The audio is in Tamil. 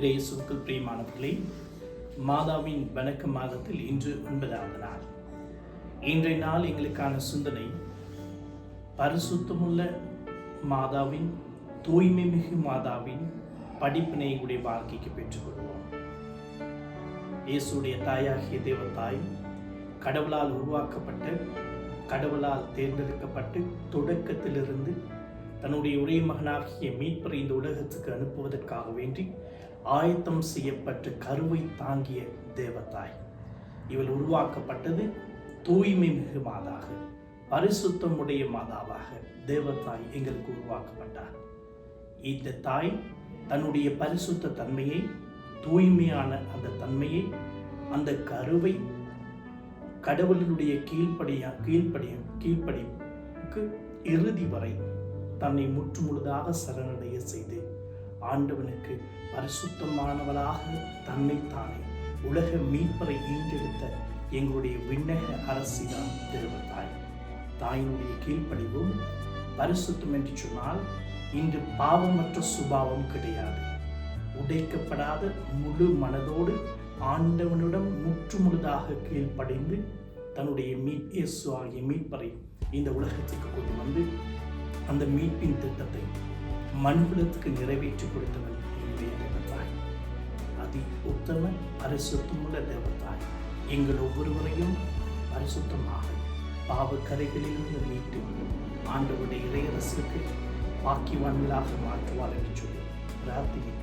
இயேசுவுக்குள் பிரியமானவர்களே, மாதாவின் வணக்க மாதத்தில் இன்று 9வது நாள். இன்றைய நாள் எங்களுக்கான சிந்தனை, பரிசுத்தமுள்ள மாதாவின், தூய்மை மிகு மாதாவின் படிப்பினை எங்களுடைய வாழ்க்கைக்கு பெற்றுக்கொள்வோம். இயேசுடைய தாயாகிய தேவதாய் கடவுளால் உருவாக்கப்பட்ட, கடவுளால் தேர்ந்தெடுக்கப்பட்டு தொடக்கத்திலிருந்து தன்னுடைய ஒரே மகனாகிய மீட்பரை இந்த உலகத்துக்கு அனுப்புவதற்காக வேண்டி ஆயத்தம் செய்யப்பட்ட கருவை தாங்கிய தேவதாய். இவள் உருவாக்கப்பட்டது தூய்மை மிகு மாதாக, பரிசுத்தமுடைய மாதாவாக தேவதாய் எங்களுக்கு உருவாக்கப்பட்டார். இந்த தாய் தன்னுடைய பரிசுத்த தன்மையை, தூய்மையான அந்த தன்மையை, அந்த கருவை கடவுளுடைய கீழ்ப்படிக்கு இறுதி வரை தன்னை முற்றுமுழுதாக சரணடைய செய்து ஆண்டவனுக்கு பரிசுத்தமானவளாக தன்னைத்தானே உலக மீட்பரை ஈண்டெடுத்த எங்களுடைய விண்ணக அரசிதான் தேவதாய். தாயினுடைய கீழ்ப்படிவும் பரிசுத்தம் என்று சொன்னால் இன்று பாவமற்ற சுபாவம் கிடையாது. உடைக்கப்படாத முழு மனதோடு ஆண்டவனிடம் முற்றுமுழுதாக கீழ்ப்படைந்து தன்னுடைய இயேசு ஆகிய மீட்பரை இந்த உலகத்துக்கு கொண்டு வந்து அந்த மீட்பின் திட்டத்தை மனுக்குலத்துக்கு நிறைவேற்றி கொடுத்தவன் என்னுடைய தேவதாய். அதி உத்தம பரிசுத்தமுள்ள தேவதாய் எங்கள் ஒவ்வொருவரையும் பரிசுத்தமாக பாவக்கரைகளிலிருந்து மீட்டு ஆண்டவருடைய இறையரசுக்கு பாக்கியவான்களாக மாற்றுவார் என்று சொல்லி பிரார்த்திக்கிறேன்.